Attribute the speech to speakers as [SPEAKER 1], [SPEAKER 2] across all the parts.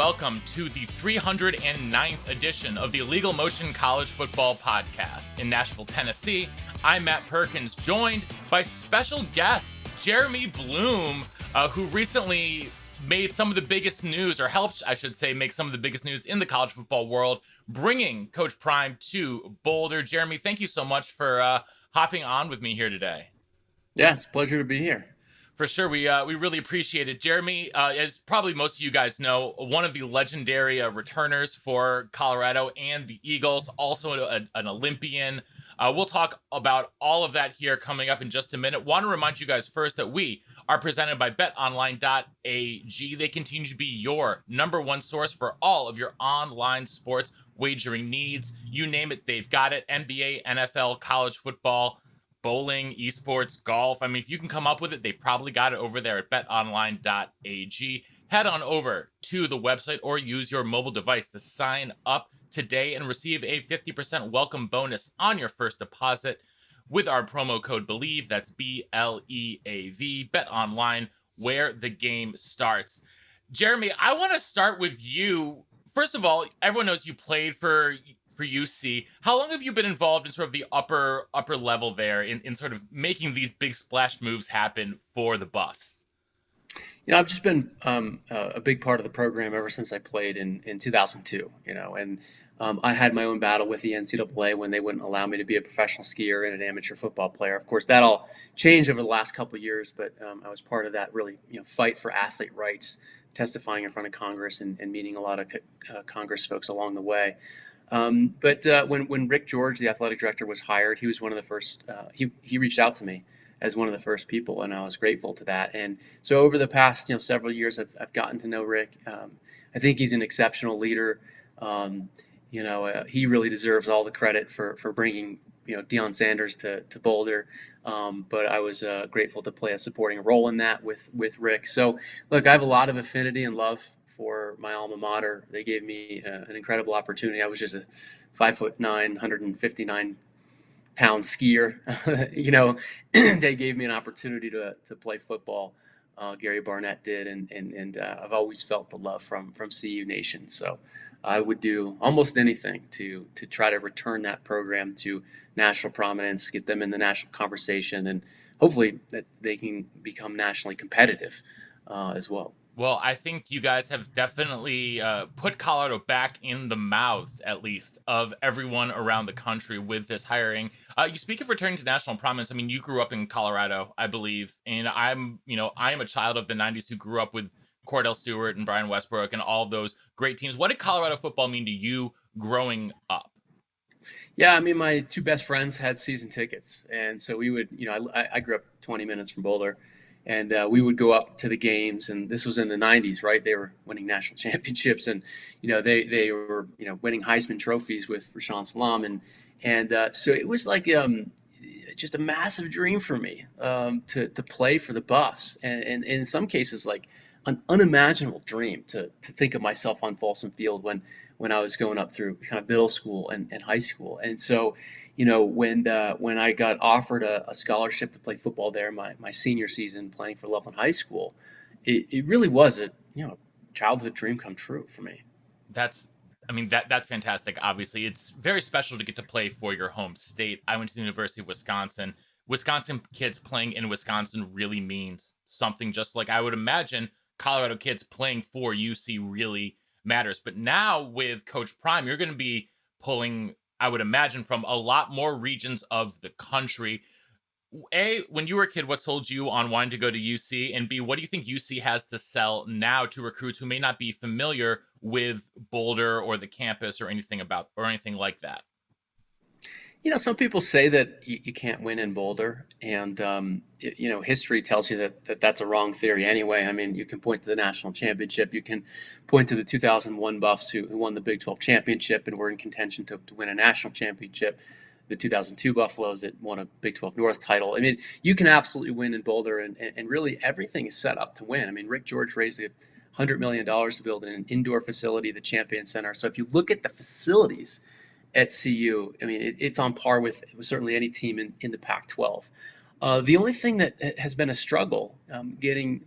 [SPEAKER 1] welcome to the 309th edition of the Illegal Motion College Football Podcast. In Nashville, Tennessee, I'm Matt Perkins, joined by special guest Jeremy Bloom, who recently made some of the biggest news, or helped, I should say, make some of the biggest news in the college football world, bringing Coach Prime to Boulder. Jeremy, thank you so much for hopping on with me here today.
[SPEAKER 2] Yeah, it's a pleasure to be here.
[SPEAKER 1] For sure, we really appreciate it. Jeremy, as probably most of you guys know, one of the legendary returners for Colorado and the Eagles, also an Olympian. We'll talk about all of that here coming up in just a minute. Want to remind you guys first that we are presented by betonline.ag. They continue to be your number one source for all of your online sports wagering needs. You name it, they've got it. NBA, NFL, college football, bowling, esports, golf. I mean, if you can come up with it, they've probably got it over there at betonline.ag. Head on over to the website or use your mobile device to sign up today and receive a 50% welcome bonus on your first deposit with our promo code BELIEVE. That's BLEAV. Bet online, where the game starts. Jeremy, I want to start with you. First of all, everyone knows you played for UC. How long have you been involved in sort of the upper level there in sort of making these big splash moves happen for the Buffs?
[SPEAKER 2] I've just been a big part of the program ever since I played in 2002, and I had my own battle with the NCAA when they wouldn't allow me to be a professional skier and an amateur football player. Of course, that all changed over the last couple of years, but I was part of that really fight for athlete rights, testifying in front of Congress and meeting a lot of Congress folks along the way. But when Rick George, the athletic director, was hired, he was one of the first. He reached out to me as one of the first people, and I was grateful to that. And so over the past several years, I've gotten to know Rick. I think he's an exceptional leader. He really deserves all the credit for bringing Deion Sanders to Boulder. But I was grateful to play a supporting role in that with Rick. So look, I have a lot of affinity and love for my alma mater. They gave me an incredible opportunity. I was just a 5'9", 159-pound skier. They gave me an opportunity to play football. Gary Barnett did, and I've always felt the love from CU Nation. So I would do almost anything to try to return that program to national prominence, get them in the national conversation, and hopefully that they can become nationally competitive as well.
[SPEAKER 1] Well, I think you guys have definitely put Colorado back in the mouths, at least, of everyone around the country with this hiring. You speak of returning to national prominence. I mean, you grew up in Colorado, I believe, and I am a child of the 90s who grew up with Cordell Stewart and Brian Westbrook and all of those great teams. What did Colorado football mean to you growing up?
[SPEAKER 2] Yeah, I mean, my two best friends had season tickets, and so we would, I grew up 20 minutes from Boulder. And we would go up to the games, and this was in the 90s, right? They were winning national championships, and they were winning Heisman trophies with Rashawn Salam, and so it was like just a massive dream for me to play for the Buffs, and in some cases like an unimaginable dream to think of myself on Folsom Field when I was going up through kind of middle school and high school, and so. When I got offered a scholarship to play football there, my senior season playing for Loveland High School, it really was a childhood dream come true for me.
[SPEAKER 1] That's fantastic. Obviously, it's very special to get to play for your home state. I went to the University of Wisconsin. Wisconsin kids playing in Wisconsin really means something, just like I would imagine Colorado kids playing for UC really matters. But now with Coach Prime, you're going to be pulling, I would imagine, from a lot more regions of the country. A, when you were a kid, what sold you on wanting to go to UC? And B, what do you think UC has to sell now to recruits who may not be familiar with Boulder or the campus or anything like that?
[SPEAKER 2] Some people say that you can't win in Boulder, and history tells you that that's a wrong theory anyway. I mean, you can point to the national championship, you can point to the 2001 Buffs who won the Big 12 championship and were in contention to win a national championship. The 2002 Buffaloes that won a Big 12 North title. I mean, you can absolutely win in Boulder, and really everything is set up to win. I mean, Rick George raised $100 million to build an indoor facility, the Champion Center. So if you look at the facilities at CU, I mean, it's on par with certainly any team in the Pac-12. The only thing that has been a struggle getting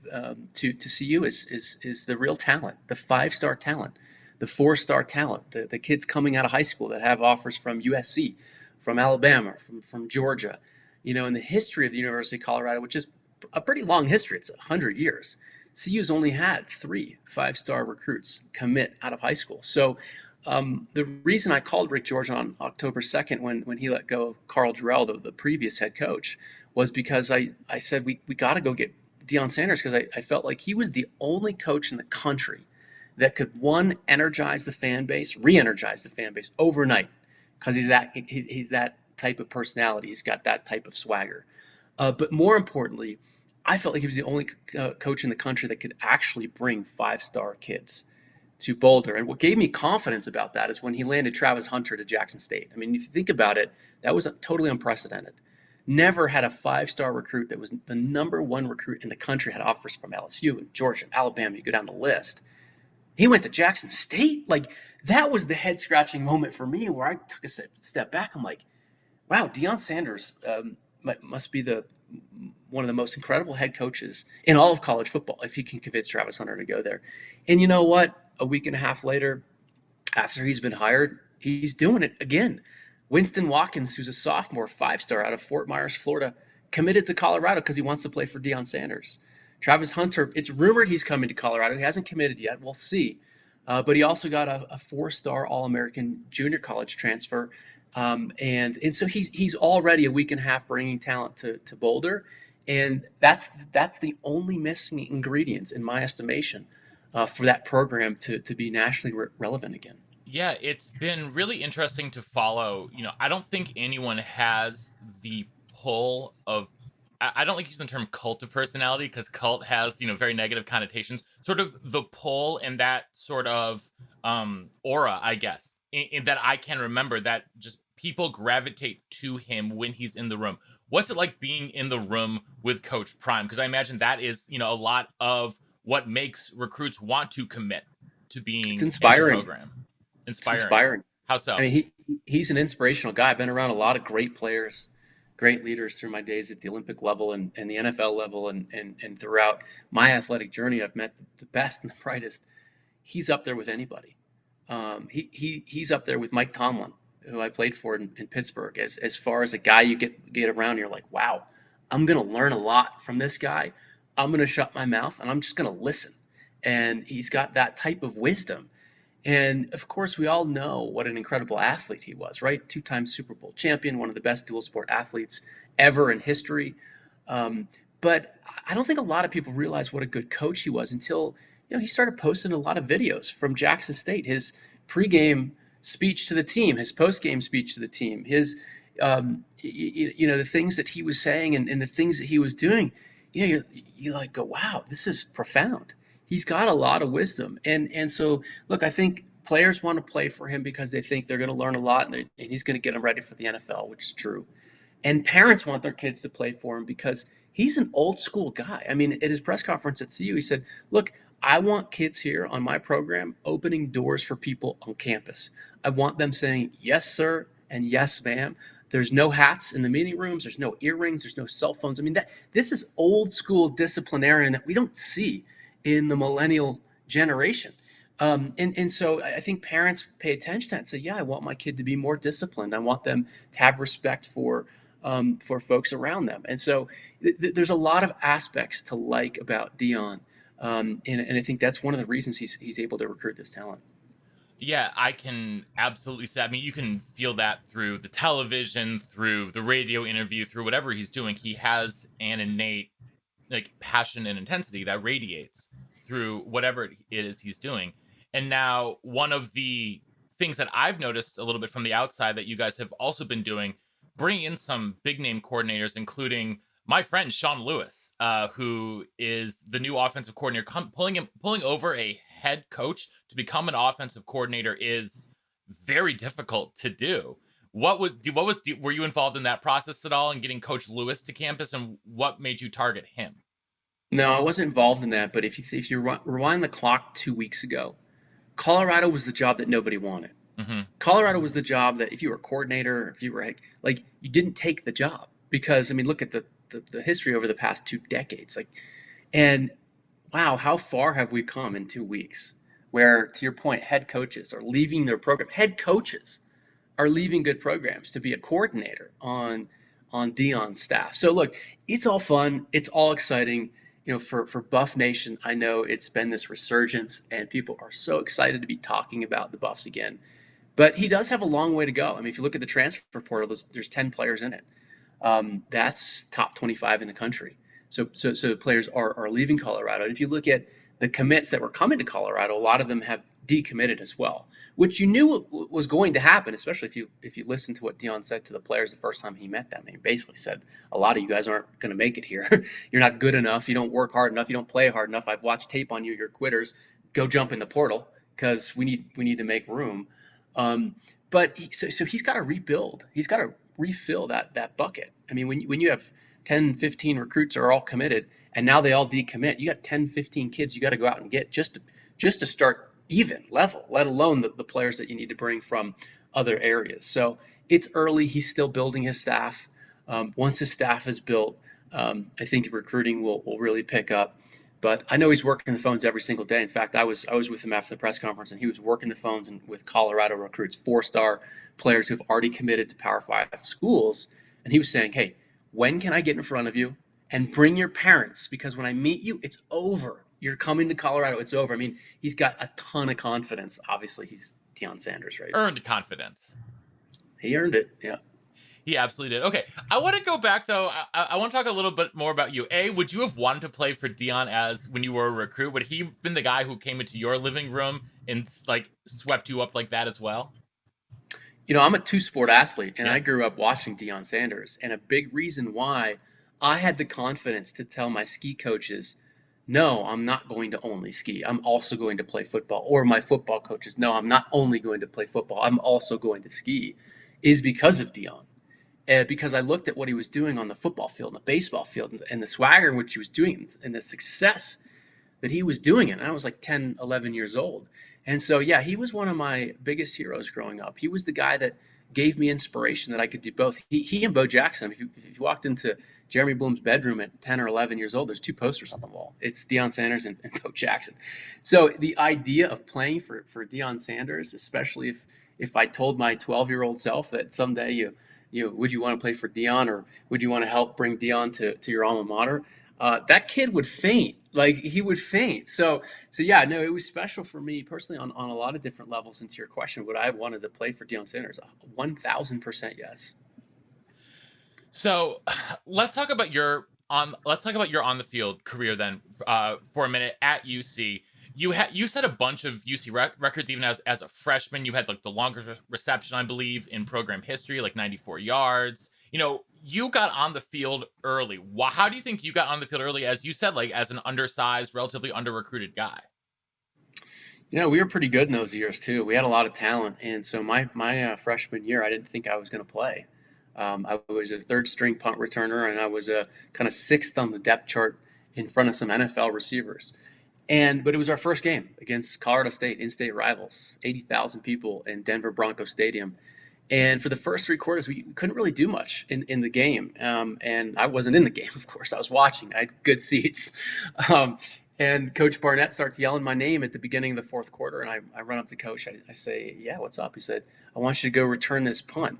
[SPEAKER 2] to CU is the real talent, the 5-star talent, the 4-star talent, the kids coming out of high school that have offers from USC, from Alabama, from Georgia. In the history of the University of Colorado, which is a pretty long history, it's 100 years. CU's only had 3 5-star recruits commit out of high school. So the reason I called Rick George on October 2nd when he let go of Carl Jarrell, the previous head coach, was because I said we got to go get Deion Sanders, because I felt like he was the only coach in the country that could, one, energize the fan base, re-energize the fan base overnight, because he's that type of personality. He's got that type of swagger. But more importantly, I felt like he was the only coach in the country that could actually bring 5-star kids to Boulder. And what gave me confidence about that is when he landed Travis Hunter to Jackson State. I mean, if you think about it, that was totally unprecedented. Never had a 5-star recruit that was the number 1 recruit in the country, had offers from LSU and Georgia, Alabama. You go down the list. He went to Jackson State. Like, that was the head-scratching moment for me, where I took a step back. I'm like, wow, Deion Sanders must be one of the most incredible head coaches in all of college football if he can convince Travis Hunter to go there. And you know what? A week and a half later, after he's been hired, he's doing it again. Winston Watkins, who's a sophomore, 5-star out of Fort Myers, Florida, committed to Colorado because he wants to play for Deion Sanders. Travis Hunter, it's rumored he's coming to Colorado. He hasn't committed yet. We'll see. But he also got a 4-star All-American junior college transfer. And so he's already a week and a half bringing talent to Boulder. And that's the only missing ingredients, in my estimation, for that program to be nationally relevant again.
[SPEAKER 1] Yeah, it's been really interesting to follow. I don't think anyone has the pull of, I don't like using the term cult of personality, because cult has, very negative connotations, sort of the pull and that sort of aura, I guess, in that I can remember, that just people gravitate to him when he's in the room. What's it like being in the room with Coach Prime? Because I imagine that is, a lot of what makes recruits want to commit to being
[SPEAKER 2] It's inspiring.
[SPEAKER 1] in the program.
[SPEAKER 2] It's inspiring.
[SPEAKER 1] How so?
[SPEAKER 2] I mean, he's an inspirational guy. I've been around a lot of great players, great leaders through my days at the Olympic level and the NFL level, and throughout my athletic journey, I've met the best and the brightest. He's up there with anybody. He's up there with Mike Tomlin, who I played for in Pittsburgh, as far as a guy you get around. You're like, wow, I'm going to learn a lot from this guy. I'm going to shut my mouth and I'm just going to listen. And he's got that type of wisdom. And of course, we all know what an incredible athlete he was, right? 2-time Super Bowl champion, one of the best dual sport athletes ever in history. But I don't think a lot of people realize what a good coach he was until, he started posting a lot of videos from Jackson State, his pregame speech to the team, his postgame speech to the team, his, the things that he was saying and the things that he was doing. You like go, wow, this is profound. He's got a lot of wisdom. And so, look, I think players want to play for him because they think they're going to learn a lot and he's going to get them ready for the NFL, which is true. And parents want their kids to play for him because he's an old school guy. I mean, at his press conference at CU, he said, look, I want kids here on my program opening doors for people on campus. I want them saying, yes, sir, and yes, ma'am. There's no hats in the meeting rooms. There's no earrings. There's no cell phones. I mean, this is old school disciplinarian that we don't see in the millennial generation. And so I think parents pay attention to that and say, yeah, I want my kid to be more disciplined. I want them to have respect for folks around them. And so there's a lot of aspects to like about Deion. And I think that's one of the reasons he's able to recruit this talent.
[SPEAKER 1] Yeah, I can absolutely say. I mean, you can feel that through the television, through the radio interview, through whatever he's doing. He has an innate passion and intensity that radiates through whatever it is he's doing. And now one of the things that I've noticed a little bit from the outside that you guys have also been doing, bringing in some big name coordinators, including my friend Sean Lewis, who is the new offensive coordinator. Pulling over a head coach to become an offensive coordinator is very difficult to do. Were you involved in that process at all, in getting Coach Lewis to campus, and what made you target him?
[SPEAKER 2] No, I wasn't involved in that. But if you rewind the clock 2 weeks ago, Colorado was the job that nobody wanted.
[SPEAKER 1] Mm-hmm.
[SPEAKER 2] Colorado was the job that if you were a coordinator, if you were you didn't take the job because, I mean, look at the the history over the past 2 decades. Like, and wow, how far have we come in 2 weeks? Where, to your point, head coaches are leaving their program. Head coaches are leaving good programs to be a coordinator on Deion's staff. So look, it's all fun. It's all exciting. For Buff Nation, I know it's been this resurgence, and people are so excited to be talking about the Buffs again. But he does have a long way to go. I mean, if you look at the transfer portal, there's 10 players in it. That's top 25 in the country. So players are leaving Colorado. And if you look at the commits that were coming to Colorado, a lot of them have decommitted as well, which you knew was going to happen, especially if you listen to what Deion said to the players the first time he met them. He basically said, a lot of you guys aren't going to make it here. You're not good enough. You don't work hard enough. You don't play hard enough. I've watched tape on you. You're quitters. Go jump in the portal because we need to make room. But he's got to rebuild. He's got to refill that bucket. I mean, when you have 10, 15 recruits are all committed, and now they all decommit, you got 10, 15 kids you got to go out and get just to start even level, let alone the players that you need to bring from other areas. So it's early. He's still building his staff. Once his staff is built, I think the recruiting will really pick up. But I know he's working the phones every single day. In fact, I was with him after the press conference, and he was working the phones with Colorado recruits, 4-star players who've already committed to Power 5 schools. And he was saying, hey, when can I get in front of you and bring your parents? Because when I meet you, it's over. You're coming to Colorado. It's over. I mean, he's got a ton of confidence. Obviously, he's Deion Sanders, right?
[SPEAKER 1] Earned confidence.
[SPEAKER 2] He earned it. Yeah.
[SPEAKER 1] He absolutely did. Okay, I want to go back though. I want to talk a little bit more about you. Would you have wanted to play for Deion as when you were a recruit? Would he have been the guy who came into your living room and like swept you up like that as well?
[SPEAKER 2] I'm a two-sport athlete, and
[SPEAKER 1] Yeah.
[SPEAKER 2] I grew up watching Deion Sanders. And a big reason why I had the confidence to tell my ski coaches, no, I'm not going to only ski. I'm also going to play football. Or my football coaches, no, I'm not only going to play football. I'm also going to ski, is because of Deion. Because I looked at what he was doing on the football field, and the baseball field, and the swagger in which he was doing, and the success that he was doing it. And I was like 10, 11 years old. And so, yeah, he was one of my biggest heroes growing up. He was the guy that gave me inspiration that I could do both. He and Bo Jackson, if you walked into Jeremy Bloom's bedroom at 10 or 11 years old, there's 2 posters on the wall. It's Deion Sanders and Bo Jackson. So the idea of playing for Deion Sanders, especially if I told my 12-year-old self that someday would you want to play for Deion, or would you want to help bring Deion to your alma mater? That kid would faint. Like, he would faint. So yeah, no, it was special for me personally on a lot of different levels. And to your question, would I have wanted to play for Deion Sanders? 1,000% yes.
[SPEAKER 1] So let's talk about your on the field career then for a minute at UC. You set a bunch of UC records even as a freshman. You had like the longest reception, I believe, in program history, like 94 yards. You got on the field early. How do you think you got on the field early, as you said, like as an undersized, relatively under-recruited guy?
[SPEAKER 2] We were pretty good in those years too. We had a lot of talent, and so my freshman year, I didn't think I was going to play. I was a third-string punt returner, and I was a kind of sixth on the depth chart in front of some NFL receivers. But it was our first game against Colorado State, in-state rivals, 80,000 people in Denver Broncos Stadium. And for the first 3 quarters, we couldn't really do much in the game. And I wasn't in the game, of course. I was watching. I had good seats. And Coach Barnett starts yelling my name at the beginning of the 4th quarter. And I run up to Coach. I say, yeah, what's up? He said, I want you to go return this punt.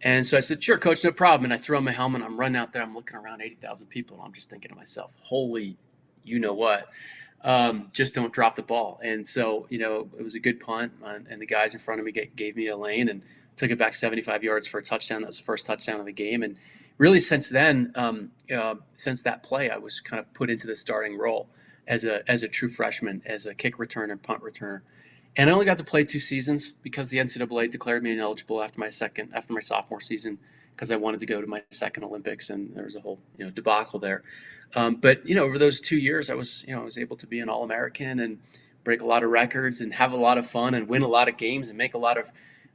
[SPEAKER 2] And so I said, sure, Coach, no problem. And I throw on my helmet. I'm running out there. I'm looking around 80,000 people. And I'm just thinking to myself, holy, you know what? Just don't drop the ball. And so, it was a good punt. And the guys in front of me gave me a lane and took it back 75 yards for a touchdown. That was the first touchdown of the game. And really since then, since that play, I was kind of put into the starting role as a true freshman, as a kick returner, punt returner. And I only got to play 2 seasons because the NCAA declared me ineligible after my sophomore season, because I wanted to go to my second Olympics, and there was a whole debacle there. But over those 2 years, I was able to be an All-American and break a lot of records and have a lot of fun and win a lot of games and make a lot of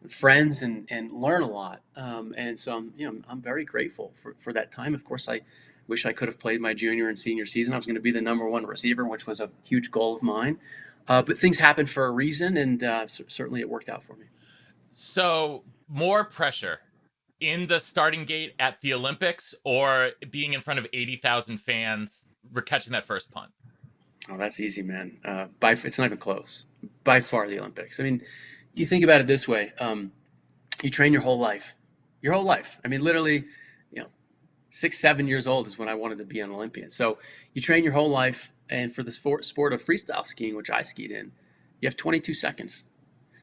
[SPEAKER 2] friends and learn a lot. And so I'm very grateful for that time. Of course, I wish I could have played my junior and senior season. I was going to be the number 1 receiver, which was a huge goal of mine. But things happened for a reason, and certainly it worked out for me.
[SPEAKER 1] So more pressure in the starting gate at the Olympics or being in front of 80,000 fans catching that first punt?
[SPEAKER 2] Oh, that's easy, man. It's not even close. By far the Olympics. I mean, you think about it this way. You train your whole life. Your whole life. I mean, literally, you know, 6, 7 years old is when I wanted to be an Olympian. So you train your whole life. And for the sport of freestyle skiing, which I skied in, you have 22 seconds.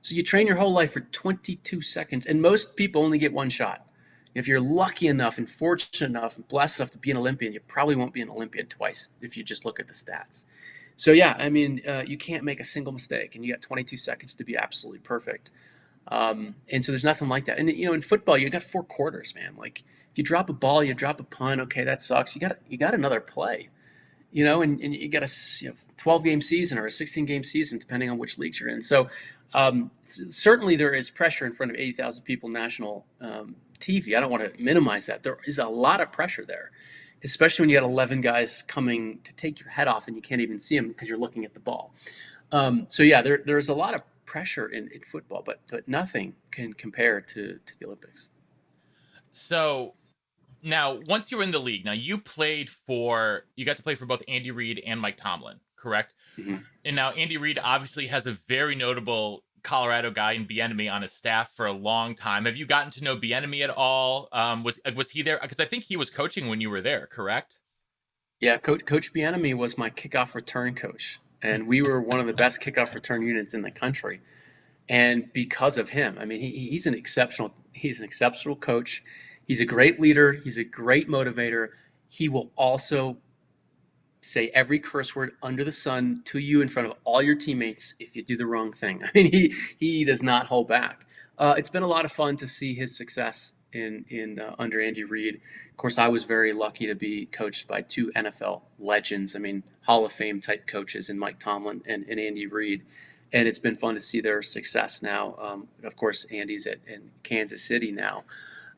[SPEAKER 2] So you train your whole life for 22 seconds. And most people only get one shot. If you're lucky enough and fortunate enough and blessed enough to be an Olympian, you probably won't be an Olympian twice if you just look at the stats. So yeah, I mean, you can't make a single mistake, and you got 22 seconds to be absolutely perfect. And so there's nothing like that. And in football, you got 4 quarters, man. Like if you drop a ball, you drop a punt. Okay, that sucks. You got another play. And you got a 12-game season or a 16-game season, depending on which leagues you're in. So certainly there is pressure in front of 80,000 people national TV. I don't want to minimize that. There is a lot of pressure there, especially when you got 11 guys coming to take your head off and you can't even see them because you're looking at the ball. So yeah, there's a lot of pressure in football, but nothing can compare to the Olympics.
[SPEAKER 1] So now, once you were in the league, now you got to play for both Andy Reid and Mike Tomlin, correct?
[SPEAKER 2] Mm-hmm.
[SPEAKER 1] And now Andy Reid obviously has a very notable Colorado guy in Bieniemy on his staff for a long time. Have you gotten to know Bieniemy at all? Was he there? Because I think he was coaching when you were there, correct?
[SPEAKER 2] Yeah, Coach Bieniemy was my kickoff return coach, and we were one of the best kickoff return units in the country. And because of him, I mean, he's an exceptional coach. He's a great leader. He's a great motivator. He will also say every curse word under the sun to you in front of all your teammates if you do the wrong thing. I mean, he does not hold back. It's been a lot of fun to see his success in under Andy Reid. Of course, I was very lucky to be coached by 2 NFL legends. I mean, Hall of Fame type coaches in Mike Tomlin and Andy Reid. And it's been fun to see their success now. Of course, Andy's in Kansas City now.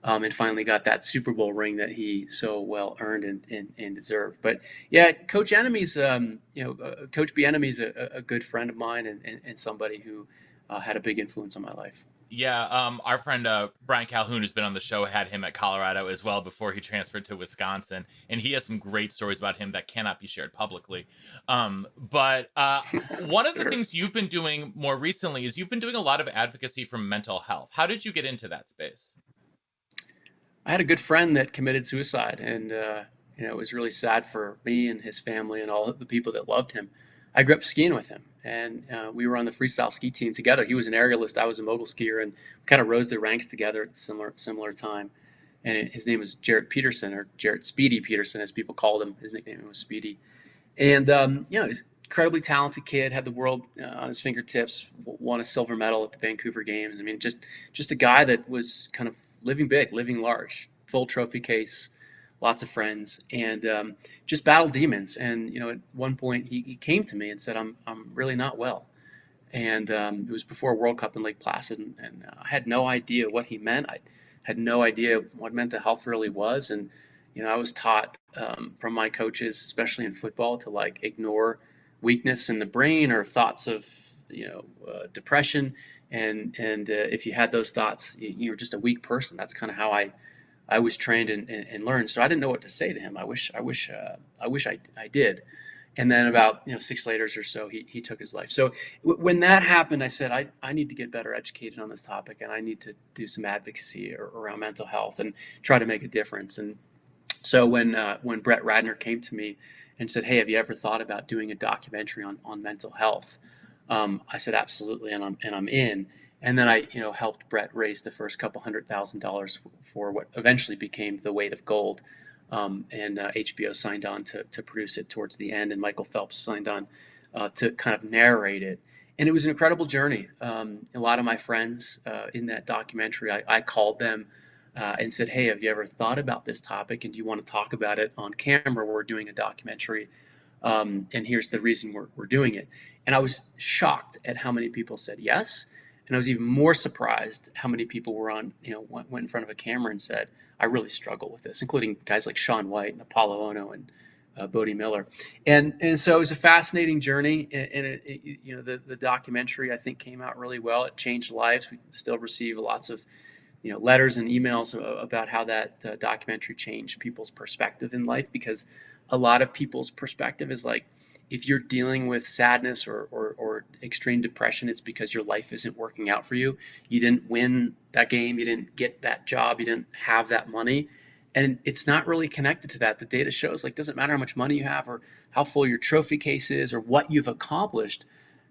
[SPEAKER 2] And finally got that Super Bowl ring that he so well earned and deserved. But yeah, Coach Bieniemy's a good friend of mine and somebody who had a big influence on my life.
[SPEAKER 1] Yeah, our friend Brian Calhoun, who's been on the show, had him at Colorado as well before he transferred to Wisconsin, and he has some great stories about him that cannot be shared publicly. But one of the things you've been doing more recently is you've been doing a lot of advocacy for mental health. How did you get into that space?
[SPEAKER 2] I had a good friend that committed suicide, and it was really sad for me and his family and all the people that loved him. I grew up skiing with him, and we were on the freestyle ski team together. He was an aerialist, I was a mogul skier, and we kind of rose the ranks together at a similar time. And his name was Jarrett Peterson, or Jarrett Speedy Peterson, as people called him. His nickname was Speedy. And he's an incredibly talented kid, had the world on his fingertips, won a silver medal at the Vancouver Games. I mean, just a guy that was kind of living big, living large, full trophy case, lots of friends, and just battled demons. And at one point he came to me and said, "I'm really not well." And it was before a World Cup in Lake Placid, and I had no idea what he meant. I had no idea what mental health really was, and I was taught from my coaches, especially in football, to ignore weakness in the brain or thoughts of depression. And if you had those thoughts, you were just a weak person. That's kind of how I was trained and learned. So I didn't know what to say to him. I wish I did. And then about 6 later or so, he took his life. So when that happened, I said I need to get better educated on this topic, and I need to do some advocacy around mental health and try to make a difference. And so when Brett Radner came to me and said, "Hey, have you ever thought about doing a documentary on mental health?" I said, absolutely, and I'm in. And then I helped Brett raise the first couple $100,000 for what eventually became The Weight of Gold, and HBO signed on to produce it towards the end, and Michael Phelps signed on to kind of narrate it. And it was an incredible journey. A lot of my friends in that documentary, I called them and said, "Hey, have you ever thought about this topic, and do you want to talk about it on camera? We're doing a documentary, and here's the reason we're doing it." And I was shocked at how many people said yes. And I was even more surprised how many people went in front of a camera and said, "I really struggle with this," including guys like Shaun White and Apollo Ono and Bodie Miller. And so it was a fascinating journey. And the documentary, I think, came out really well. It changed lives. We still receive lots of letters and emails about how that documentary changed people's perspective in life, because a lot of people's perspective is like, if you're dealing with sadness or extreme depression, it's because your life isn't working out for you. You didn't win that game. You didn't get that job. You didn't have that money. And it's not really connected to that. The data shows, like, doesn't matter how much money you have or how full your trophy case is or what you've accomplished.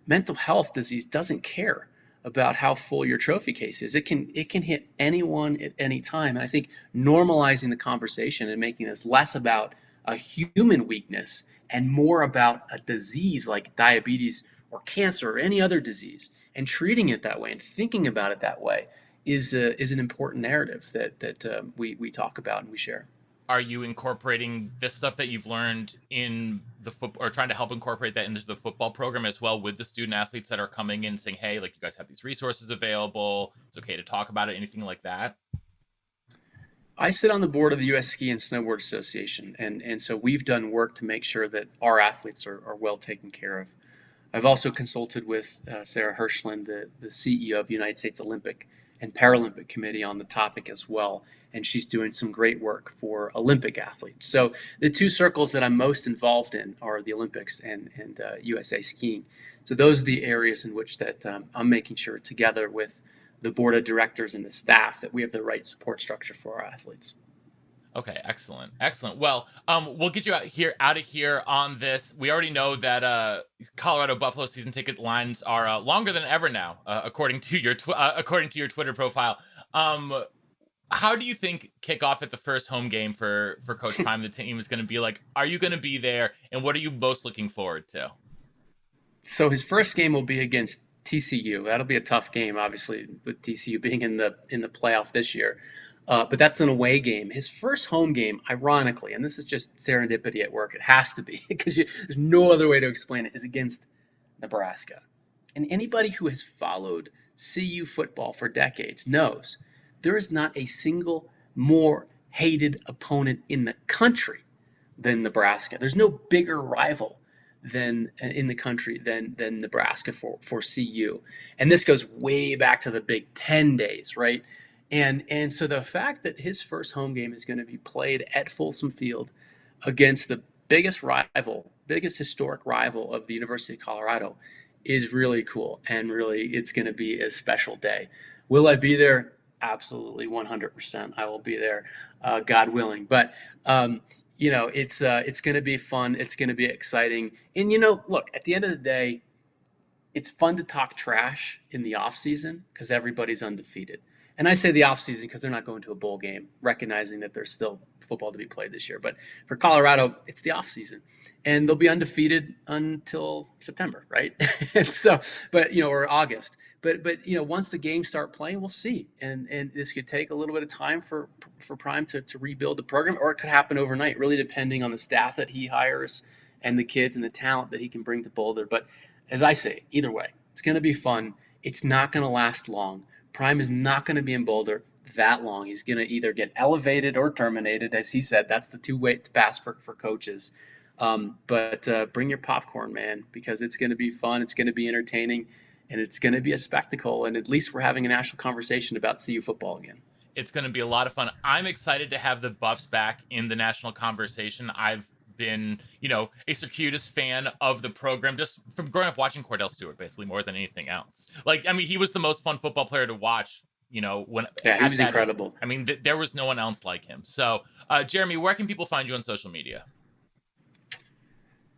[SPEAKER 2] Mental health disease doesn't care about how full your trophy case is. It can hit anyone at any time. And I think normalizing the conversation and making this less about a human weakness and more about a disease like diabetes or cancer or any other disease, and treating it that way and thinking about it that way is an important narrative that we talk about and we share.
[SPEAKER 1] Are you incorporating this stuff that you've learned in the football, or trying to help incorporate that into the football program as well, with the student athletes that are coming in saying, hey, like, you guys have these resources available, it's okay to talk about it, anything like that?
[SPEAKER 2] I sit on the board of the U.S. Ski and Snowboard Association, and so we've done work to make sure that our athletes are well taken care of. I've also consulted with Sarah Hirschland, the CEO of the United States Olympic and Paralympic Committee, on the topic as well, and she's doing some great work for Olympic athletes. So the two circles that I'm most involved in are the Olympics and USA Skiing. So those are the areas in which that I'm making sure, together with the board of directors and the staff, that we have the right support structure for our athletes.
[SPEAKER 1] Okay, excellent. Well, we'll get you out of here on this. We already know that Colorado Buffalo season ticket lines are longer than ever now, according to your Twitter profile. How do you think kickoff at the first home game for Coach Prime, the team, is going to be like? Are you going to be there, and what are you most looking forward to?
[SPEAKER 2] So his first game will be against TCU. That'll be a tough game, obviously, with TCU being in the playoff this year. But that's an away game. His first home game, ironically, and this is just serendipity at work, it has to be, because there's no other way to explain it, is against Nebraska. And anybody who has followed CU football for decades knows there is not a single more hated opponent in the country than Nebraska. There's no bigger rival in the country than Nebraska for CU. And this goes way back to the Big Ten days, right? And so the fact that his first home game is going to be played at Folsom Field against the biggest historic rival of the University of Colorado is really cool. And really, it's going to be a special day. Will I be there? Absolutely, 100%. I will be there, God willing. But it's going to be fun. It's going to be exciting. And look, at the end of the day, it's fun to talk trash in the off season because everybody's undefeated. And I say the offseason because they're not going to a bowl game, recognizing that there's still football to be played this year. But for Colorado, it's the offseason. And they'll be undefeated until September, right? And so, or August. But once the games start playing, we'll see. And this could take a little bit of time for Prime to rebuild the program, or it could happen overnight, really depending on the staff that he hires and the kids and the talent that he can bring to Boulder. But as I say, either way, it's going to be fun. It's not going to last long. Prime is not going to be in Boulder that long. He's going to either get elevated or terminated, as he said. That's the two-way to pass for coaches. But bring your popcorn, man, because it's going to be fun. It's going to be entertaining, and it's going to be a spectacle. And at least we're having a national conversation about CU football again.
[SPEAKER 1] It's going to be a lot of fun. I'm excited to have the Buffs back in the national conversation. I've been, a circuitous fan of the program just from growing up watching Cordell Stewart, basically, more than anything else. He was the most fun football player to watch, when
[SPEAKER 2] he was incredible.
[SPEAKER 1] There was no one else like him. So, Jeremy, where can people find you on social media?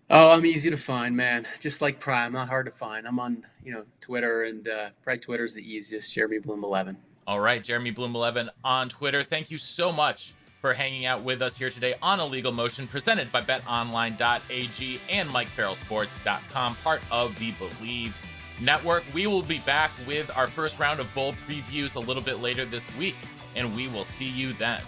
[SPEAKER 2] Oh, I'm easy to find, man. Just like Prime, not hard to find. I'm on, Twitter, and probably Twitter's the easiest. Jeremy Bloom 11.
[SPEAKER 1] All right, Jeremy Bloom 11 on Twitter. Thank you so much for hanging out with us here today on A Legal Motion, presented by betonline.ag and MikeFarrellSports.com, part of the Believe Network. We will be back with our first round of bowl previews a little bit later this week, and we will see you then.